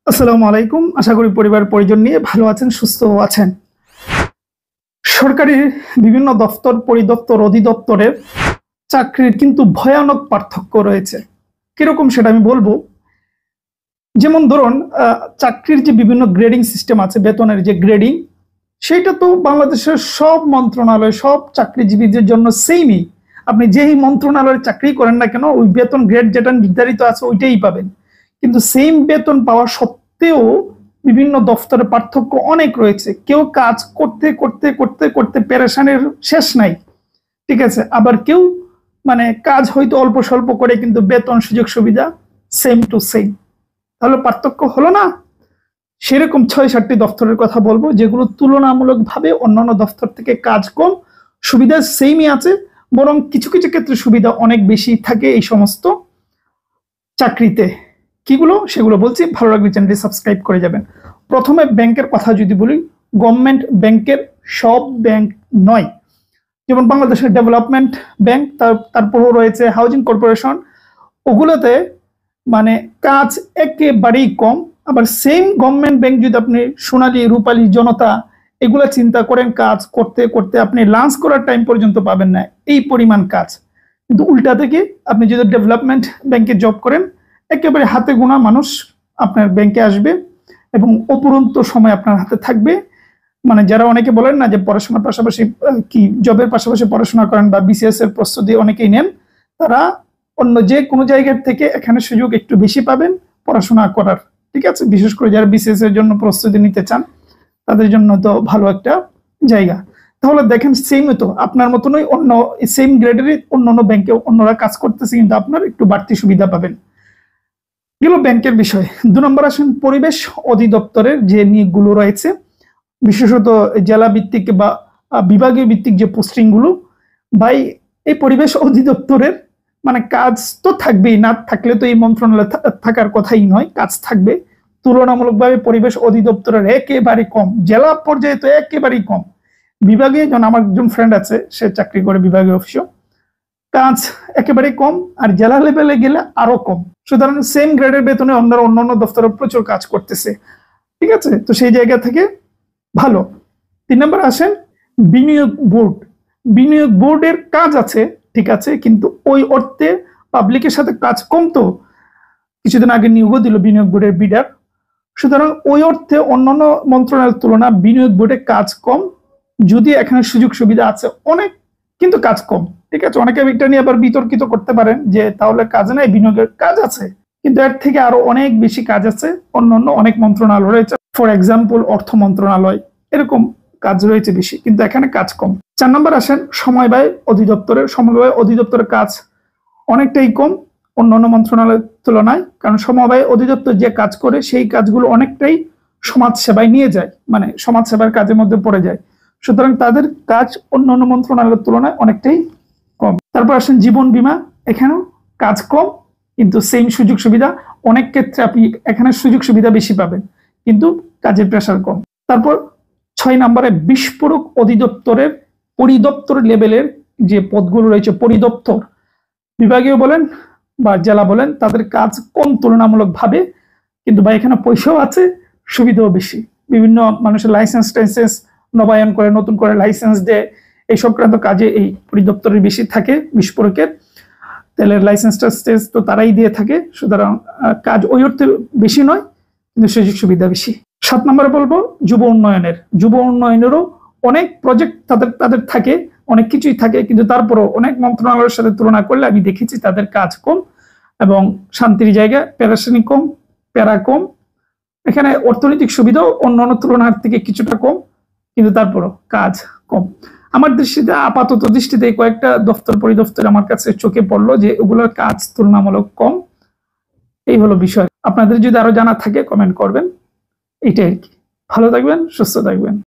আসসালামু আলাইকুম। আশা করি পরিবার পরিজন নিয়ে ভালো আছেন, সুস্থ আছেন। সরকারি বিভিন্ন দপ্তর, পরিদপ্তর, অধিদপ্তরের চাকরির কিন্তু ভয়ানক পার্থক্য রয়েছে। কিরকম সেটা আমি বলবো। যেমন ধরুন, চাকরির যে বিভিন্ন গ্রেডিং সিস্টেম আছে, বেতনের যে গ্রেডিং, সেইটা তো বাংলাদেশের সব মন্ত্রণালয়, সব চাকরিজীবীদের জন্য সেমই। আপনি যেই মন্ত্রণালয়ে চাকরি করেন না কেন, ওই বেতন গ্রেড যেটা নির্ধারিত আছে ওইটাই পাবেন। কিন্তু সেম বেতন পাওয়া সত্ত্বেও বিভিন্ন দফতরে পার্থক্য অনেক রয়েছে। কেউ কাজ করতে করতে করতে করতে পেরেশানের শেষ নাই, ঠিক আছে। আবার কেউ কাজ হয়তো অল্প স্বল্প করে, কিন্তু বেতন সুযোগ সুবিধা সেম টু সেম। তাহলে পার্থক্য হলো না? সেরকম ৬-৭টি দফতরের কথা বলবো, যেগুলো তুলনামূলকভাবে অন্যান্য দফতর থেকে কাজ কম, সুবিধা সেমই আছে, বরং কিছু কিছু ক্ষেত্রে সুবিধা অনেক বেশি থাকে এই সমস্ত চাকরিতে। কিগুলো সেগুলো বলছি, ভালো লাগবে চ্যানেলটি সাবস্ক্রাইব করে যাবেন। প্রথমে ব্যাংকের কথা যদি বলি, গভর্নমেন্ট ব্যাংকের সব ব্যাংক নয়। যেমন বাংলাদেশের ডেভেলপমেন্ট ব্যাংক, তারপরেও রয়েছে হাউজিং কর্পোরেশন, ওগুলোতে কাজ একেবারেই কম। আবার সেম গভর্নমেন্ট ব্যাংক যদি আপনি সোনালী, রূপালী, জনতা এগুলো চিন্তা করেন, কাজ করতে করতে আপনি লাঞ্চ করার টাইম পর্যন্ত পাবেন না, এই পরিমাণ কাজ। কিন্তু উল্টা থেকে আপনি যদি ডেভেলপমেন্ট ব্যাংকে জব করেন, একেবারে হাতে গোনা মানুষ আপনার ব্যাংকে আসবে এবং অপুরন্ত সময় আপনার হাতে থাকবে। যারা অনেকে বলেন না যে পড়াশোনার পাশাপাশি কি জবের পাশাপাশি পড়াশোনা করেন বা বিসিএস এর প্রস্তুতি অনেকেই নেন, তারা অন্য যে কোনো জায়গার থেকে এখানে সুযোগ একটু বেশি পাবেন পড়াশোনা করার, ঠিক আছে। বিশেষ করে যারা বিসিএস এর জন্য প্রস্তুতি নিতে চান, তাদের জন্য তো ভালো একটা জায়গা। তাহলে দেখেন, সেম তো আপনার মতনই অন্য সেম গ্রেডেরই অন্য ব্যাংকে অন্যরা কাজ করতেছে, কিন্তু আপনার একটু বাড়তি সুবিধা পাবেন। গেল ব্যাংকের বিষয়। ২ নম্বর আসেন পরিবেশ অধিদপ্তরের যে নিয়োগগুলো রয়েছে, বিশেষত জেলা ভিত্তিক বা বিভাগীয় ভিত্তিক যে পোস্টিং গুলো, ভাই এই পরিবেশ অধিদপ্তরের কাজ তো থাকবেই, না থাকলে তো এই মন্ত্রণালয় থাকার কথাই নয়, কাজ থাকবে। তুলনামূলকভাবে পরিবেশ অধিদপ্তরের একেবারে কম, জেলা পর্যায়ে তো একেবারেই কম। বিভাগে যেমন আমার একজন ফ্রেন্ড আছে, সে চাকরি করে বিভাগীয় অফিসে, কাজ একেবারে কম, আর জেলা লেভেলে গেলে আরো কম। সুতরাং সেম গ্রেডের বেতনে অন্যান্য দপ্তরে প্রচুর কাজ করতেছে, ঠিক আছে। তো সেই জায়গা থেকে ভালো। ৩ নম্বর আসেন বিনিয়োগ বোর্ড। বিনিয়োগ বোর্ডের কাজ আছে, ঠিক আছে, কিন্তু ওই অর্থে পাবলিকের সাথে কাজ কম। তো কিছুদিন আগে নিয়োগও দিল বিনিয়োগ বোর্ডের বিডার। সুতরাং ওই অর্থে অন্যান্য মন্ত্রণালয়ের তুলনা বিনিয়োগ বোর্ডে কাজ কম, যদি এখানে সুযোগ সুবিধা আছে অনেক, কিন্তু কাজ কম, ঠিক আছে। অনেকে এটা নিয়ে আবার বিতর্কিত করতে পারেন যে তাহলে কাজ নাই, বিনিয়োগের কাজ আছে, কিন্তু এর থেকে আরো অনেক বেশি কাজ আছে। অন্যান্য অনেক মন্ত্রণালয় রয়েছে, ফর এক্সাম্পল অর্থ মন্ত্রণালয়, এরকম কাজ রয়েছে বেশি, কিন্তু এখানে কাজ কম। ৪ নম্বর আসেন সময় ব্যয় অধিদপ্তরের। সময় ব্যয় অধিদপ্তরের কাজ অনেকটাই কম অন্যান্য মন্ত্রণালয়ের তুলনায়, কারণ সমবায় অধিদপ্তর যে কাজ করে সেই কাজগুলো অনেকটাই সমাজ সেবায় নিয়ে যায়, সমাজ সেবার কাজের মধ্যে পড়ে যায়। সুতরাং তাদের কাজ অন্যান্য মন্ত্রণালয়ের তুলনায় অনেকটাই কম। তারপর আসেন জীবন বীমা। এখানেও কাজ কম, কিন্তু সেম সুযোগ সুবিধা। অনেক ক্ষেত্রে আপনি এখানে সুযোগ সুবিধা বেশি পাবেন, কিন্তু কাজের প্রেশার কম। তারপর ৬ নম্বরে বিস্ফোরক অধিদপ্তরের পরিদপ্তর লেভেলের যে পদগুলো রয়েছে, পরিদপ্তর, বিভাগীয় বলেন বা জেলা বলেন, তাদের কাজ কম তুলনামূলকভাবে, কিন্তু বা এখানে পয়সাও আছে, সুবিধাও বেশি। বিভিন্ন মানুষের লাইসেন্স টাইসেন্স নবায়ন করে, নতুন করে লাইসেন্স দেয়, এই সংক্রান্ত কাজে এই পরিদপ্তরের বেশি থাকে। বিস্ফোরকের তেলের লাইসেন্স টেস্ট তো তারাই দিয়ে থাকে, সুতরাং কাজ ওই অর্থে বেশি নয়, কিন্তু সুযোগ সুবিধা বেশি। ৭ নম্বরে বলবো যুব উন্নয়নের। যুব উন্নয়নেরও অনেক প্রজেক্ট তাদের থাকে, অনেক কিছুই থাকে, কিন্তু তারপরও অনেক মন্ত্রণালয়ের সাথে তুলনা করলে আমি দেখেছি তাদের কাজ কম এবং শান্তির জায়গা, পেরেশানি কম, প্যারা কম। এখানে অর্থনৈতিক সুবিধাও অন্যান্য তুলনার থেকে কিছুটা কম, কিন্তু তারপরও কাজ কম। আমার দৃষ্টিতে, আপাতত দৃষ্টিতে কয়েকটা দপ্তর পরিদপ্তর আমার কাছে চোখে পড়লো যে ওগুলোর কাজ তুলনামূলক কম। এই হলো বিষয়। আপনাদের যদি আরো জানা থাকে কমেন্ট করবেন। এটাই আর কি। ভালো থাকবেন, সুস্থ থাকবেন।